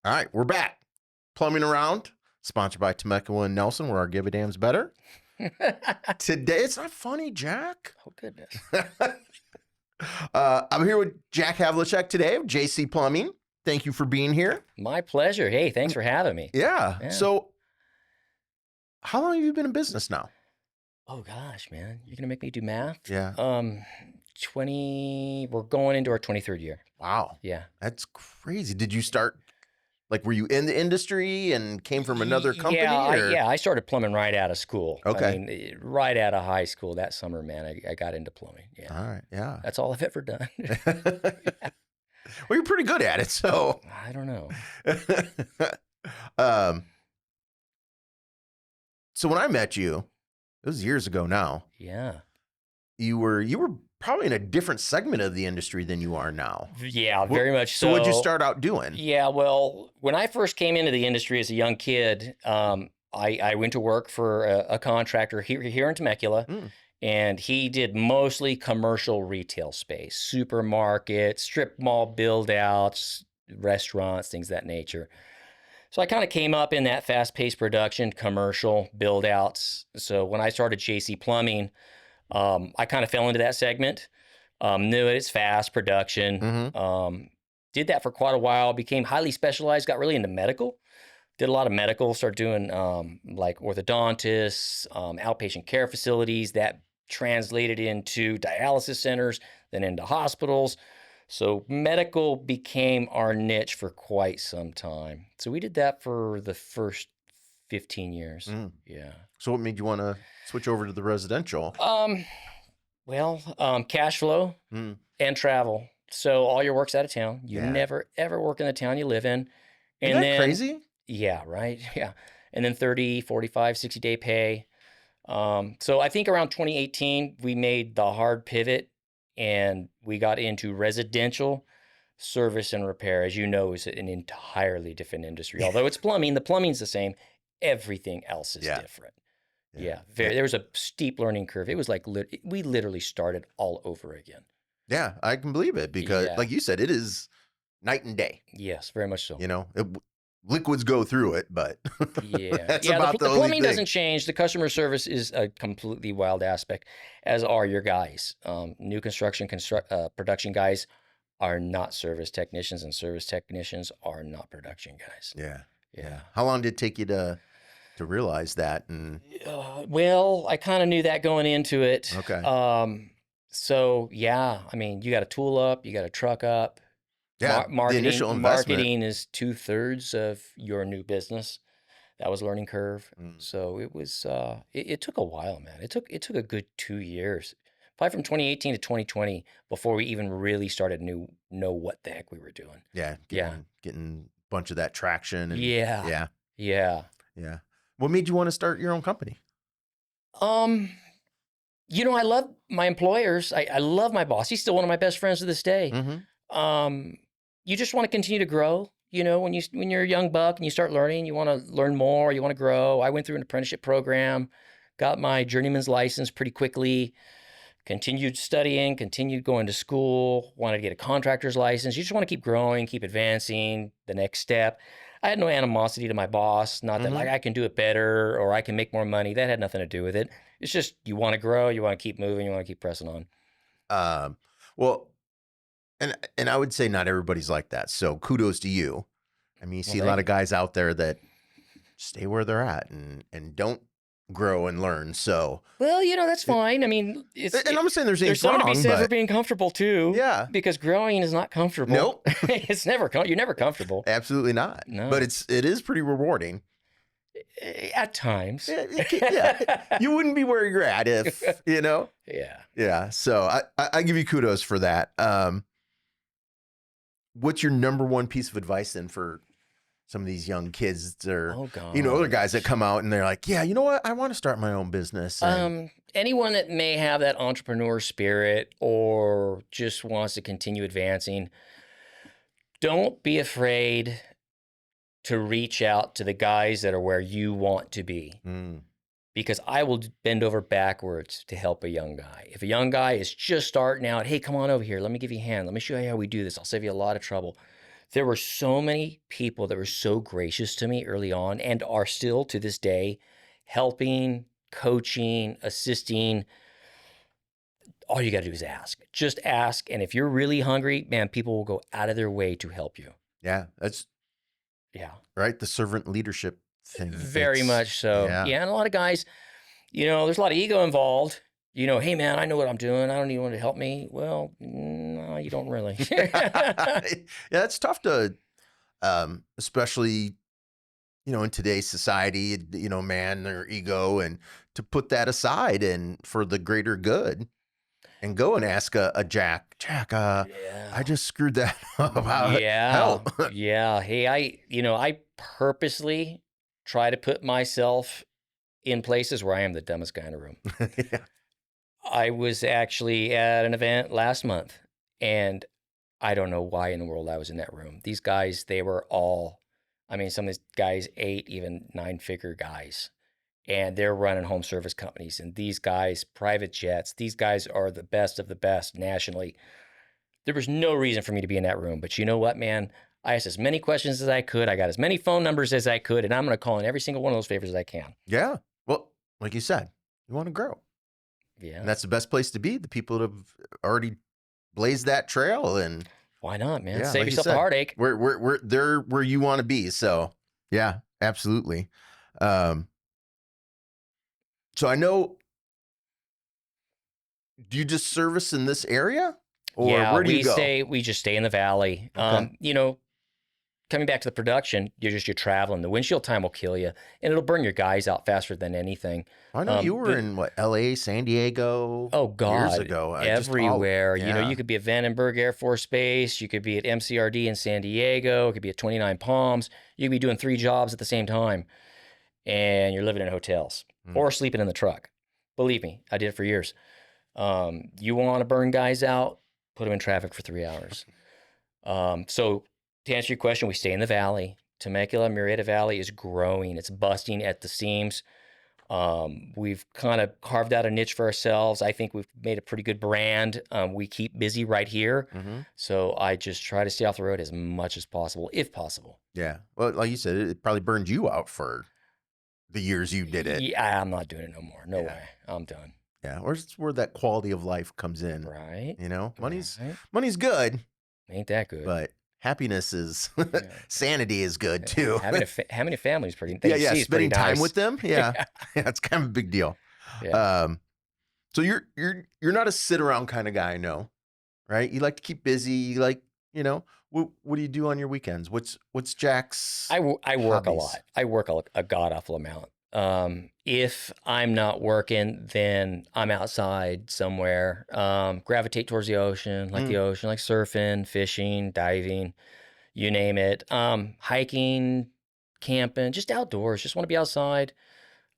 All right, we're back. Plumbing Around, sponsored by Temecula Winnelson, where our give a damn's better. Today, it's not funny, Jack. Oh, goodness. I'm here with Jack Havlicek today of JC Plumbing. Thank you for being here. My pleasure. Hey, thanks for having me. Yeah. So, how long have you been in business now? Oh, gosh, man. You're going to make me do math? Yeah. 20, we're going into our 23rd year. Wow. Yeah. That's crazy. Did you start, were you in the industry and came from another company? Yeah, I started plumbing right out of school. Okay. I mean, right out of high school that summer, man, I got into plumbing. Yeah. All right. Yeah. That's all I've ever done. Well, you're pretty good at it, so. I don't know. So when I met you, it was years ago now. Yeah. You were probably in a different segment of the industry than you are now. Yeah, very much so. So what'd you start out doing? Yeah, well, when I first came into the industry as a young kid, I went to work for a contractor here in Temecula, and he did mostly commercial retail space, supermarkets, strip mall build-outs, restaurants, things of that nature. So I kind of came up in that fast-paced production, commercial build-outs. So when I started JC Plumbing, I kind of fell into that segment. Knew it, it's fast production. Did that for quite a while, became highly specialized, got really into medical. Did a lot of medical, started doing like orthodontists, outpatient care facilities. That translated into dialysis centers, then into hospitals. So medical became our niche for quite some time. So we did that for the first 15 years. Yeah. So what made you want to switch over to the residential? Cash flow and travel. So all your work's out of town. You never, ever work in the town you live in. And Isn't that crazy? Yeah, right? Yeah. And then 30, 45, 60-day pay. So I think around 2018, we made the hard pivot and we got into residential service and repair. As you know, is an entirely different industry. Although it's plumbing, the plumbing's the same. Everything else is different. Yeah. There was a steep learning curve. It was like we literally started all over again. Yeah, I can believe it because, like you said, it is night and day. Yes, very much so. You know, liquids go through it, but that's about the plumbing doesn't change. The customer service is a completely wild aspect, as are your guys. New construction production guys are not service technicians, and service technicians are not production guys. Yeah. How long did it take you to realize that? And well, I kind of knew that going into it. Okay. So yeah, I mean, you got to tool up, you got to truck up. Yeah. The initial investment. Marketing is 2/3 of your new business. That was learning curve. So it was. It took a while, man. It took a good 2 years, probably from 2018 to 2020, before we even really started know what the heck we were doing. Yeah. Getting a bunch of that traction. And, Yeah. What made you want to start your own company? You know, I love my employers. I love my boss. He's still one of my best friends to this day. You just want to continue to grow. You know, when you're a young buck and you start learning, you want to learn more, you want to grow. I went through an apprenticeship program, got my journeyman's license pretty quickly, continued studying, continued going to school, wanted to get a contractor's license. You just want to keep growing, keep advancing, the next step. I had no animosity to my boss, not that like I can do it better or I can make more money. That had nothing to do with it. It's just you want to grow, you want to keep moving, you want to keep pressing on. Well, and I would say not everybody's like that. So kudos to you. I mean, you see a lot of guys out there that stay where they're at and don't grow and learn. So well, you know, that's fine. I mean, I'm not saying there's anything wrong, something to be said for being comfortable too. Yeah, because growing is not comfortable. Nope. It's never you're never comfortable. Absolutely not. No, but it is pretty rewarding at times. Yeah, you wouldn't be where you're at if you know. Yeah. So I give you kudos for that. What's your number one piece of advice then for some of these young kids or, you know, other guys that come out and they're like, yeah, you know what? I want to start my own business. Anyone that may have that entrepreneur spirit or just wants to continue advancing, don't be afraid to reach out to the guys that are where you want to be. Because I will bend over backwards to help a young guy. If a young guy is just starting out, hey, come on over here. Let me give you a hand. Let me show you how we do this. I'll save you a lot of trouble. There were so many people that were so gracious to me early on and are still to this day, helping, coaching, assisting. All you got to do is ask. Just ask. And if you're really hungry, man, people will go out of their way to help you. Yeah, that's Yeah. right. The servant leadership thing. Very much so. Yeah. Yeah. And a lot of guys, there's a lot of ego involved. Hey, man, I know what I'm doing. I don't need anyone to help me. Well, no, you don't really. Yeah, it's tough to, especially, in today's society, man, their ego, and to put that aside and for the greater good and go and ask a Jack, I Yeah. just screwed that up. Yeah. Help. Yeah. Hey, I purposely try to put myself in places where I am the dumbest guy in the room. Yeah. I was actually at an event last month, and I don't know why in the world I was in that room. These guys, they were all, some of these guys, 8, even 9-figure guys, and they're running home service companies. And these guys, private jets, these guys are the best of the best nationally. There was no reason for me to be in that room. But you know what, man? I asked as many questions as I could. I got as many phone numbers as I could, and I'm going to call in every single one of those favors as I can. Yeah. Well, like you said, you want to grow. Yeah. And that's the best place to be. The people that have already blazed that trail, and why not, man? yeah, Save like you yourself said, a heartache. We're they're where you want to be. So yeah, absolutely. So I know, do you just service in this area, or Yeah, where do you go? we just stay in the valley. Okay. Coming back to the production, you're traveling. The windshield time will kill you, and it'll burn your guys out faster than anything. I know you were in what, LA, San Diego, Oh years God, ago. everywhere. Yeah. You could be at Vandenberg Air Force Base. You could be at MCRD in San Diego. It could be at 29 Palms. You could be doing 3 jobs at the same time, and you're living in hotels or sleeping in the truck. Believe me, I did it for years. You want to burn guys out, put them in traffic for 3 hours. So to answer your question, we stay in the valley. Temecula, Murrieta Valley is growing. It's busting at the seams. We've kind of carved out a niche for ourselves. I think we've made a pretty good brand. We keep busy right here. So I just try to stay off the road as much as possible, if possible. Yeah. Well, like you said, it probably burned you out for the years you did it. Yeah, I'm not doing it no more. No way. I'm done. Yeah. Or it's where that quality of life comes in. Right. Money's good. Ain't that good. But happiness is sanity is good too. Having a family is pretty. Yeah. Spending time with them. Yeah. It's kind of a big deal. Yeah. So you're not a sit around kind of guy, no, right? You like to keep busy. You like, what do you do on your weekends? What's Jack's? I work hobbies? a lot. I work a god awful amount. If I'm not working, then I'm outside somewhere. Gravitate towards the ocean, like surfing, fishing, diving, you name it. Hiking, camping, just outdoors. Just want to be outside,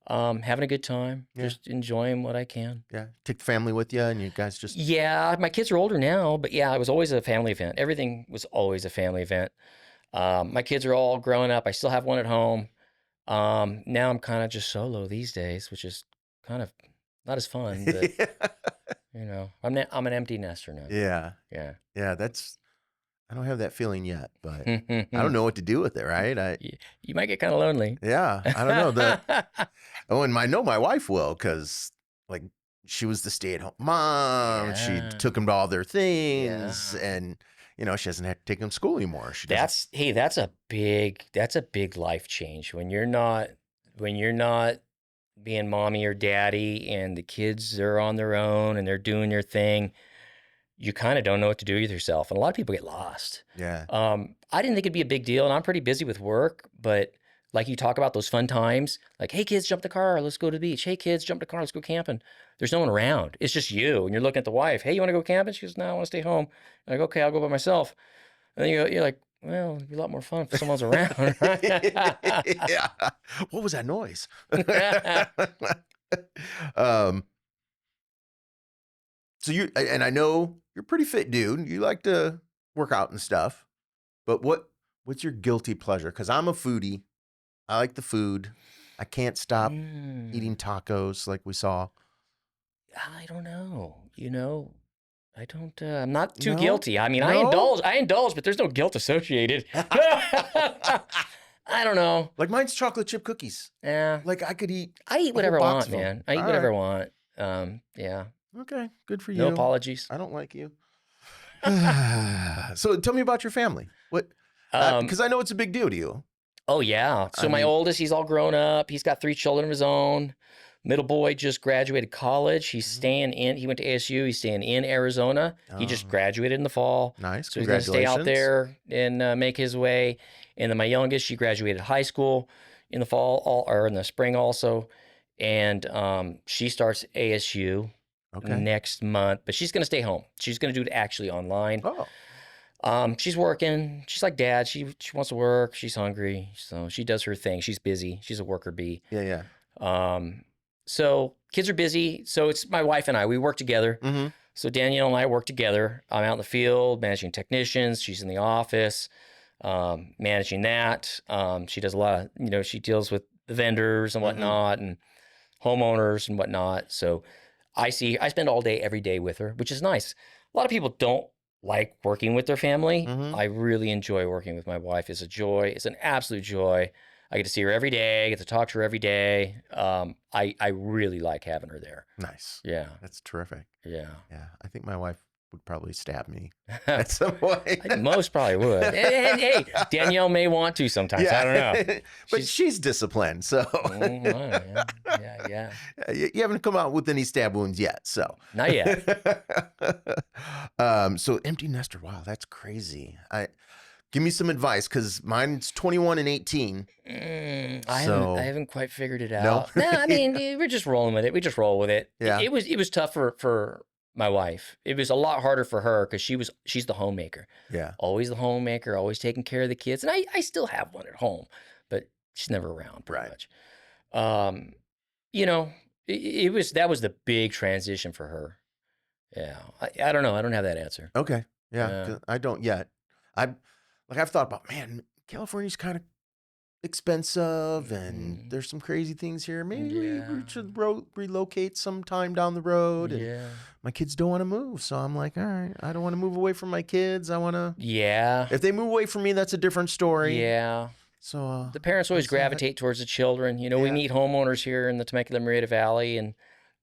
having a good time, just enjoying what I can. Yeah, take the family with you, and you guys just. Yeah, my kids are older now, but yeah, it was always a family event. Everything was always a family event. My kids are all growing up. I still have one at home. Now I'm kind of just solo these days, which is kind of not as fun, but I'm an empty nester now. Yeah. I don't have that feeling yet, but I don't know what to do with it. Right? You might get kind of lonely. Yeah, I don't know and I know my wife will, because like she was the stay-at-home mom. She took them to all their things, and she hasn't had to take them to school anymore. That's a big life change when you're not being mommy or daddy, and the kids are on their own and they're doing their thing. You kind of don't know what to do with yourself, and a lot of people get lost. Yeah. I didn't think it'd be a big deal, and I'm pretty busy with work, but like you talk about those fun times, like, hey kids, jump the car, let's go to the beach. Hey kids, jump the car, let's go camping. There's no one around. It's just you, and you're looking at the wife. Hey, you want to go camping? She goes, no, I want to stay home. I'm like, okay, I'll go by myself. And then you're like, well, it'd be a lot more fun if someone's around. Yeah. What was that noise? So and I know you're a pretty fit dude. You like to work out and stuff, but what's your guilty pleasure? Because I'm a foodie. I like the food. I can't stop eating tacos like we saw. I don't know. I don't. I'm not too No? guilty. I mean, No? I indulge, but there's no guilt associated. I don't know. Like mine's chocolate chip cookies. Yeah, Like I could eat I eat a whole whatever I box want, of them. man. I eat All whatever right. I want. Yeah. Okay. Good for No you. apologies. I don't like you. So tell me about your family. What? Um, Because I know it's a big deal to you. oh yeah. So I my mean, oldest, he's all grown up. He's got 3 children of his own. Middle boy just graduated college. He's mhm. staying in. He went to ASU. He's staying in Arizona. He just Oh, graduated in the fall, nice. so he's going to stay out Congratulations. there and make his way. And then my youngest, she graduated high school in the fall, or in the spring also, and she starts ASU Okay. next month. But she's going to stay home. She's going to do it actually online. Oh, She's working. She's like dad. She wants to work. She's hungry, so she does her thing. She's busy. She's a worker bee. yeah, yeah. Um, so kids are busy. So it's my wife and I. We work together. Mm-hmm. So Danielle and I work together. I'm out in the field managing technicians. She's in the office managing that. She does a lot of, she deals with the vendors and Mm-hmm. whatnot and homeowners and whatnot. So I spend all day, every day with her, which is nice. A lot of people don't like working with their family. Mm-hmm. I really enjoy working with my wife. It's a joy. It's an absolute joy. I get to see her every day. I get to talk to her every day. I really like having her there. Nice. Yeah. That's terrific. Yeah. Yeah. I think my wife would probably stab me at some point. I think most probably would. And hey, Danielle may want to sometimes. I don't know. But she's disciplined, so yeah. You haven't come out with any stab wounds yet, so Not yet. So empty nester. Wow, that's crazy. Give me some advice because mine's 21 and 18. I haven't quite figured it out. No? No, I mean we're just rolling with it. We just roll with it. Yeah. It was tough for my wife. It was a lot harder for her because she's the homemaker. Yeah. Always the homemaker, always taking care of the kids. And I still have one at home, but she's never around pretty much. That was the big transition for her. Yeah. I don't know. I don't have that answer. Okay. Yeah. 'Cause I don't yet. I've thought about, man, California's kind of expensive and there's some crazy things here. Maybe we should relocate sometime down the road. And my kids don't want to move. So I'm like, all right, I don't want to move away from my kids. I want to. Yeah. If they move away from me, that's a different story. Yeah. So the parents always gravitate towards the children. We meet homeowners here in the Temecula Murrieta Valley, and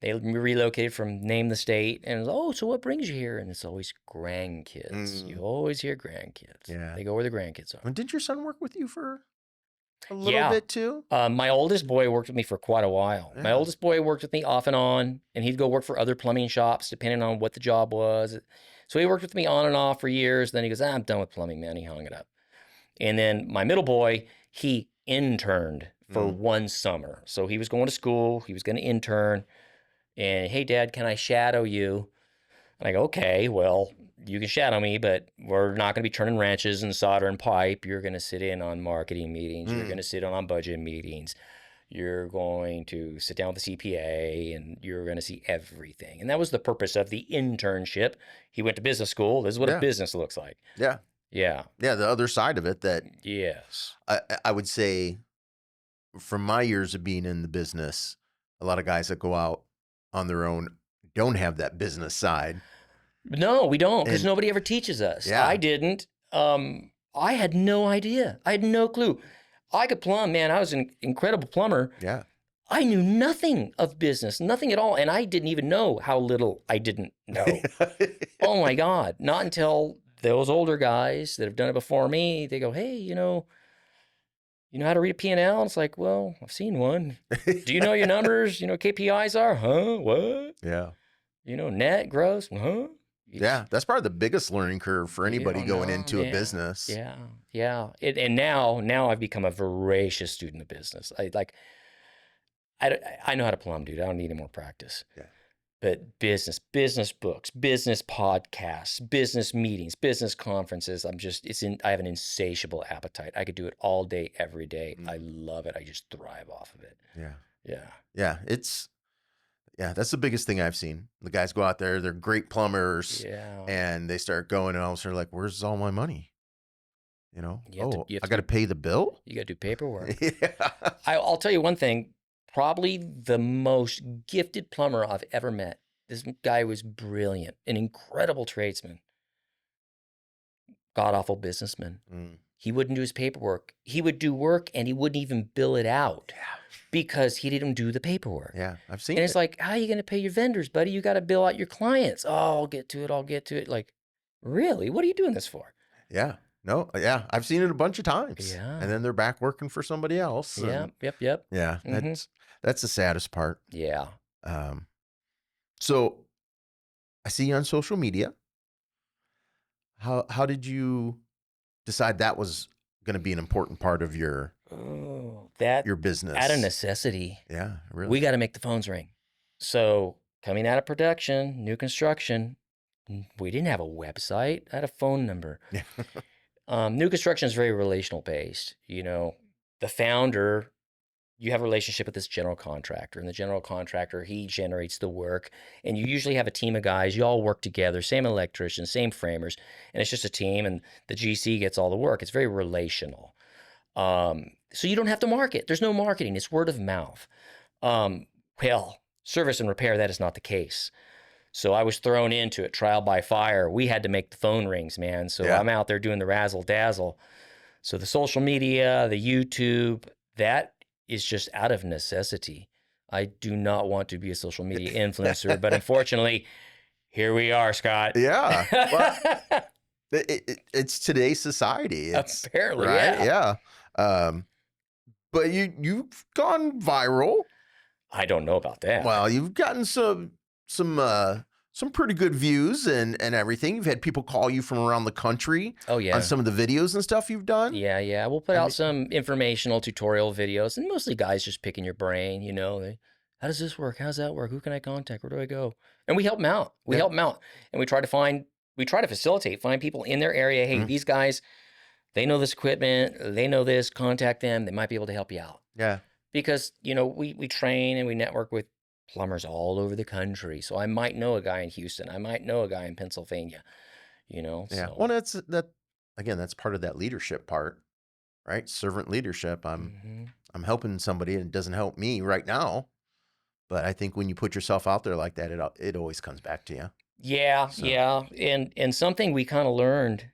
they relocated from name the state. And so what brings you here? And it's always grandkids. You always hear grandkids. Yeah. They go where the grandkids are. And did your son work with you for a little bit too? My oldest boy worked with me for quite a while. Yeah. My oldest boy worked with me off and on, and he'd go work for other plumbing shops depending on what the job was. So he worked with me on and off for years. Then he goes, I'm done with plumbing, man. He hung it up. And then my middle boy, he interned for 1 summer. So he was going to school. He was going to intern. And, hey, Dad, can I shadow you? And I go, okay, well, you can shadow me, but we're not going to be turning wrenches and soldering pipe. You're going to sit in on marketing meetings. You're going to sit in on budget meetings. You're going to sit down with the CPA, and you're going to see everything. And that was the purpose of the internship. He went to business school. This is what a business looks like. Yeah. Yeah. Yeah, the other side of it that yes, I would say from my years of being in the business, a lot of guys that go out on their own don't have that business side. No, we don't, because nobody ever teaches us. Yeah. I didn't. I had no idea. I had no clue. I could plumb, man. I was an incredible plumber. Yeah. I knew nothing of business, nothing at all. And I didn't even know how little I didn't know. Oh my God. Not until those older guys that have done it before me, they go, hey, you know how to read a P&L? And it's like, well, I've seen one. Do you know your numbers? You know what KPIs are? Huh? What? Yeah. Net, gross? Huh? Yeah. That's probably the biggest learning curve for anybody going into a business. Yeah. Yeah. And now I've become a voracious student of business. I know how to plumb, dude. I don't need any more practice. Yeah. But business books, business podcasts, business meetings, business conferences. I have an insatiable appetite. I could do it all day, every day. I love it. I just thrive off of it. Yeah. Yeah. Yeah. That's the biggest thing I've seen. The guys go out there, they're great plumbers. Yeah. And they start going and all of a sudden like, where's all my money? You know, I got to pay the bill. You got to do paperwork. Yeah. I'll tell you one thing. Probably the most gifted plumber I've ever met This guy was brilliant, an incredible tradesman, god-awful businessman. He wouldn't do his paperwork. He would do work and he wouldn't even bill it out because he didn't do the paperwork. Yeah, I've seen And it. it's like, how are you going to pay your vendors, buddy? You got to bill out your clients. Oh, I'll get to it. Like, really? What are you doing this for? Yeah. No, yeah. I've seen it a bunch of times. Yeah. And then they're back working for somebody else. Yeah. And Yep. yeah. That's the saddest part. Yeah. So I see you on social media. How did you decide that was going to be an important part of your business? Out of necessity. Yeah, really. We got to make the phones ring. So coming out of production, new construction, we didn't have a website. I had a phone number. Yeah. New construction is very relational based. You know, the founder, you have a relationship with this general contractor, and the general contractor, he generates the work, and you usually have a team of guys. You all work together, same electricians, same framers, and it's just a team, and the GC gets all the work. It's very relational. So you don't have to market. There's no marketing. It's word of mouth. Well, service and repair, that is not the case. So I was thrown into it, trial by fire. We had to make the phone rings, man. So I'm out there doing the razzle dazzle. So the social media, the YouTube, that is just out of necessity. I do not want to be a social media influencer, but unfortunately, here we are, Scott. Yeah. Well, it's today's society. It's, apparently, right? Yeah. But you've gone viral. I don't know about that. Well, you've gotten some pretty good views and everything. You've had people call you from around the country. Oh, yeah. On some of the videos and stuff you've done. Yeah. We'll put out some informational tutorial videos, and mostly guys just picking your brain. You know, how does this work? How does that work? Who can I contact? Where do I go? And we help them out. Help them out, and we try to facilitate, find people in their area. Hey, these guys, they know this equipment. They know this. Contact them. They might be able to help you out. Yeah. Because, you know, we train and we network with plumbers all over the country. So I might know a guy in Houston. I might know a guy in Pennsylvania, you know? Yeah. So. Well, that's part of that leadership part, right? Servant leadership. I'm helping somebody and it doesn't help me right now. But I think when you put yourself out there like that, it always comes back to you. Yeah. So. Yeah. And something we kind of learned,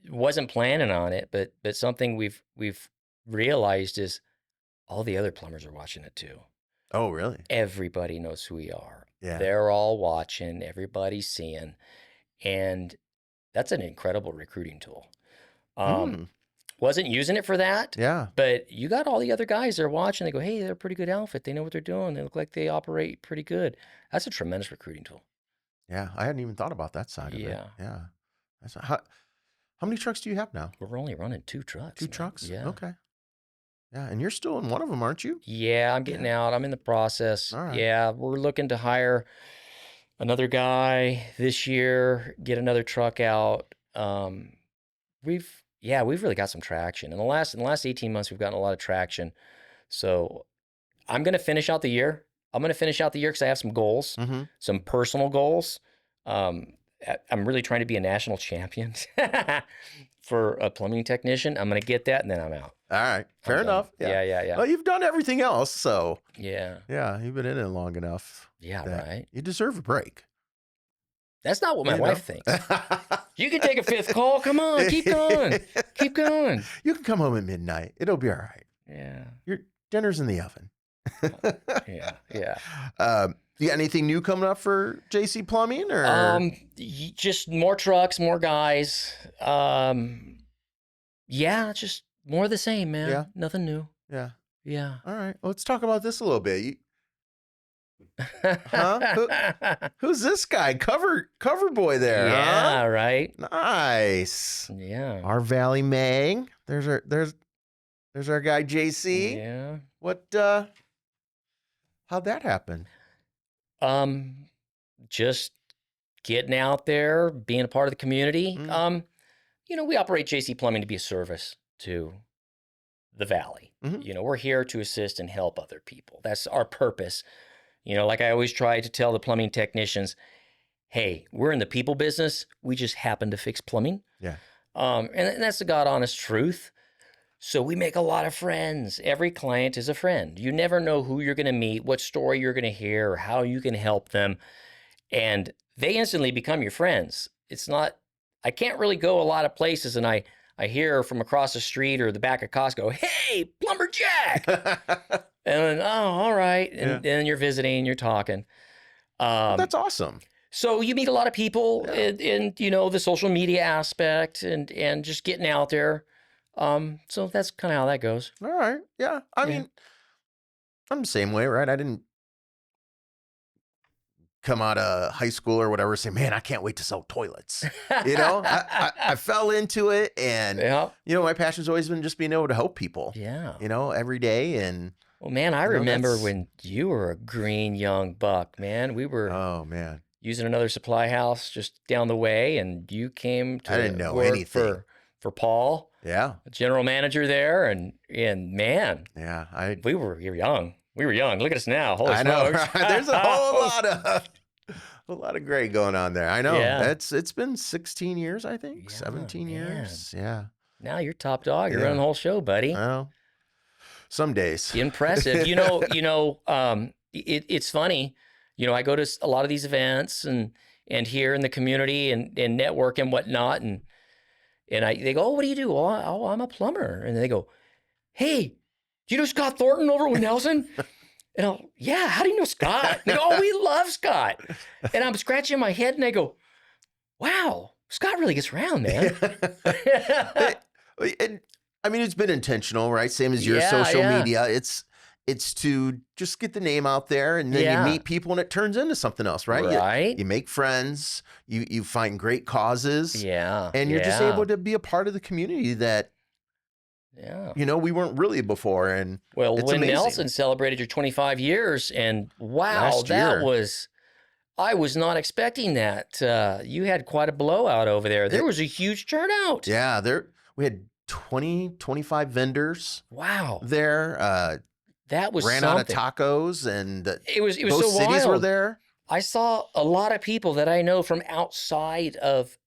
wasn't planning on it, but something we've realized is all the other plumbers are watching it too. Oh, really? Everybody knows who we are. Yeah. They're all watching. Everybody's seeing. And that's an incredible recruiting tool. Wasn't using it for that. Yeah. But you got all the other guys that are watching. They go, hey, they're a pretty good outfit. They know what they're doing. They look like they operate pretty good. That's a tremendous recruiting tool. Yeah. I hadn't even thought about that side of it. Yeah. That's how many trucks do you have now? We're only running 2 trucks. 2 trucks? Yeah. Okay. Yeah, and you're still in one of them, aren't you? Yeah, I'm getting out. I'm in the process. All right. Yeah, we're looking to hire another guy this year, get another truck out. We've really got some traction. In the last 18 months, we've gotten a lot of traction. So I'm going to finish out the year. Because I have some goals, some personal goals. I'm really trying to be a national champion for a plumbing technician. I'm going to get that, and then I'm out. All right. Fair enough. Yeah. Well, you've done everything else, so. Yeah. Yeah, you've been in it long enough. Yeah, right. You deserve a break. That's not what my wife thinks. You can take a 5th call. Come on, keep going. Keep going. You can come home at midnight. It'll be all right. Yeah. Your dinner's in the oven. Yeah. You got anything new coming up for JC Plumbing, or just more trucks, more guys. Just more of the same, man. Yeah. Nothing new. Yeah. All right. Well, let's talk about this a little bit. Who's this guy? Cover boy there. Yeah. Huh? Right. Nice. Yeah. Our Valley Mang. There's our guy JC. Yeah. What? How'd that happen? Just getting out there, being a part of the community. We operate JC Plumbing to be a service to the Valley. We're here to assist and help other people. That's our purpose. Like I always try to tell the plumbing technicians, hey, we're in the people business. We just happen to fix plumbing. Yeah. And that's the God honest truth. So we make a lot of friends. Every client is a friend. You never know who you're going to meet, what story you're going to hear, or how you can help them. And they instantly become your friends. It's not, I can't really go a lot of places and I hear from across the street or the back of Costco, hey, Plumber Jack. And then, oh, all right. And then you're visiting, you're talking. Well, that's awesome. So you meet a lot of people in you know, the social media aspect and just getting out there. So that's kind of how that goes. All right. Yeah. I mean, I'm the same way, right? I didn't come out of high school or whatever, say, man, I can't wait to sell toilets. You know, I fell into it, and you know, my passion's always been just being able to help people. Yeah. You know, every day. And well, man, I remember when you were a green young buck, man. We were using another supply house just down the way, and you came to I didn't know work anything for Paul. Yeah. General manager there, and man. Yeah. We were young. We were young. Look at us now. Holy smokes. Know, right? There's a whole lot of gray going on there. I know. Yeah. It's been 16 years, I think. 17 years. Yeah. Now you're top dog. You're running the whole show, buddy. Well, some days. Impressive. It's funny. You know, I go to a lot of these events and here in the community and network and whatnot, and they go, oh, what do you do? Oh, I'm a plumber. And they go, hey, do you know Scott Thornton over with Nelson? And I'll, yeah, how do you know Scott? They go, oh, we love Scott. And I'm scratching my head and I go, wow, Scott really gets around, man. And, I mean, it's been intentional, right? Same as your social media. It's to just get the name out there, and then you meet people and it turns into something else, right? Right. You make friends, you find great causes. Yeah. And you're just able to be a part of the community that, you know, we weren't really before. And well, when amazing. Nelson celebrated your 25 years, and wow, I was not expecting that. You had quite a blowout over there. There was a huge turnout. Yeah, we had 25 vendors. Wow. There. That was ran something. out of tacos, and it was both so cities wild. were there. I saw a lot of people that I know from outside of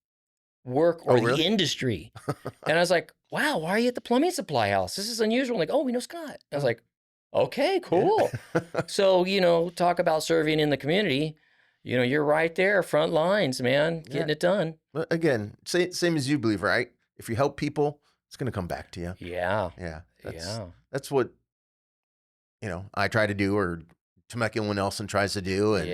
work or the industry. And I was like, wow, why are you at the plumbing supply house? This is unusual. I'm like, oh, we know Scott. I was like, okay, cool. So, you know, talk about serving in the community. You know, you're right there, front lines, man, getting it done. But again, same as you believe, right? If you help people, it's going to come back to you. Yeah. Yeah. That's what, you know, I try to do, or Temecula Winnelson tries to do. And,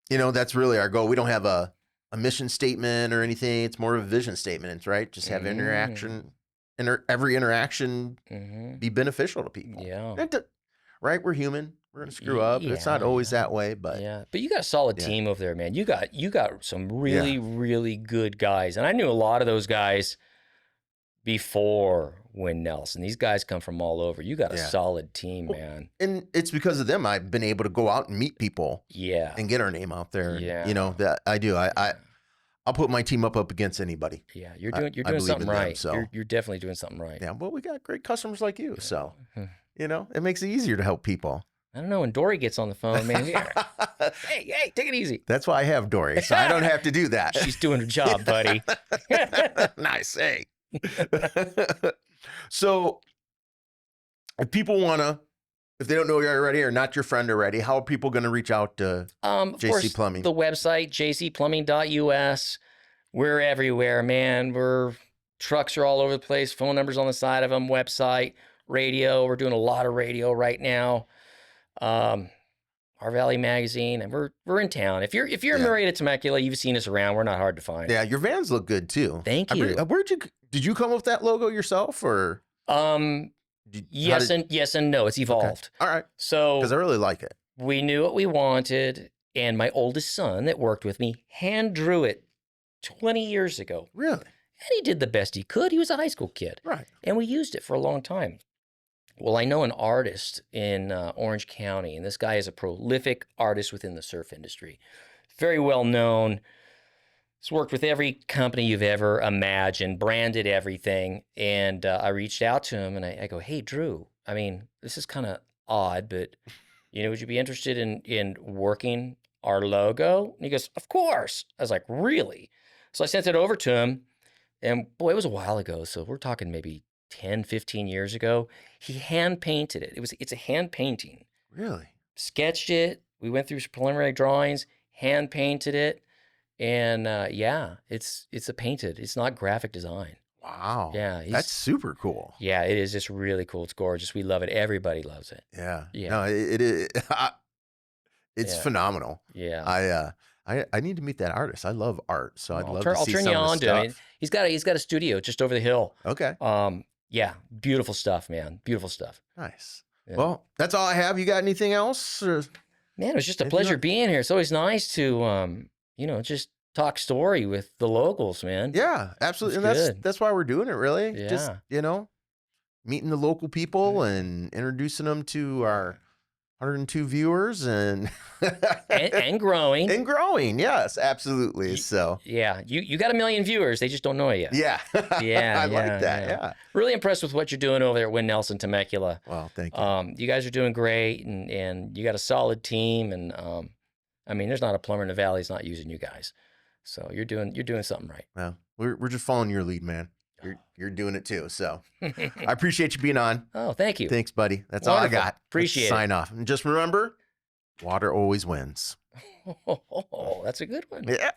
you know, that's really our goal. We don't have a mission statement or anything. It's more of a vision statement. It's right. Just have interaction, every interaction be beneficial to people. Yeah. Right. We're human. We're going to screw up. It's not always that way, but but you got a solid team over there, man. You got some really, really good guys. And I knew a lot of those guys before Winnelson. These guys come from all over. You got a solid team, man. And it's because of them I've been able to go out and meet people. Yeah. And get our name out there. And, you know, that I do. I'll put my team up against anybody. Yeah, you're doing something right. So. You're definitely doing something right. Yeah, well, we got great customers like you, so you know, it makes it easier to help people. I don't know, when Dory gets on the phone, man. hey, take it easy. That's why I have Dory, so I don't have to do that. She's doing her job, buddy. Nice, hey. So, if people if they don't know you already or not your friend already, how are people going to reach out to JC Plumbing? The website, jcplumbing.us. We're everywhere, man. Trucks are all over the place. Phone numbers on the side of them. Website, radio. We're doing a lot of radio right now. Our Valley Magazine, and we're in town. If you're in Murrieta, Temecula, you've seen us around. We're not hard to find. Yeah, your vans look good too. Thank you. Did you come up with that logo yourself, or? Yes and no. It's evolved. Okay. All right. So because I really like it. We knew what we wanted, and my oldest son that worked with me hand drew it 20 years ago. Really? And he did the best he could. He was a high school kid. Right. And we used it for a long time. Well, I know an artist in Orange County, and this guy is a prolific artist within the surf industry. Very well known. He's worked with every company you've ever imagined, branded everything. And I reached out to him, and I go, hey, Drew, I mean, this is kind of odd, but, you know, would you be interested in working our logo? And he goes, of course. I was like, really? So I sent it over to him. And boy, it was a while ago. So we're talking maybe 10, 15 years ago. He hand painted it. It's a hand painting. Really? Sketched it. We went through some preliminary drawings, hand painted it. And yeah, it's a painted. It's not graphic design. Wow. Yeah. That's super cool. Yeah, it is just really cool. It's gorgeous. We love it. Everybody loves it. Yeah. Yeah. No, it is. It's Yeah. phenomenal. Yeah. I need to meet that artist. I love art, so I'd love to I'll see turn some you of the on to him. stuff. He's got a studio just over the hill. Okay. Yeah, beautiful stuff, man. Beautiful stuff. Nice. Yeah. Well, that's all I have. You got anything else? Or Man, it was just a anything pleasure else? being here. It's always nice to just talk story with the locals, man. Yeah, absolutely. It's And good. that's why we're doing it, really. Just, Yeah. meeting the local people Yeah. and introducing them to our 102 viewers and And growing. and growing. Yes, absolutely. So, Yeah, you got 1 million viewers. They just don't know you. yeah. Yeah, I like yeah, that. yeah. Yeah. Really impressed with what you're doing over there at Winnelson, Temecula. Well, thank you. You guys are doing great, and you got a solid team. And I mean, there's not a plumber in the valley that's not using you guys. So you're doing something right. Well, we're just following your lead, man. You're doing it too. So I appreciate you being on. Oh, thank you. Thanks, buddy. That's all I Wonderful. got. Appreciate it. Sign off. And just remember, water always wins. Oh, that's a good one. Yeah.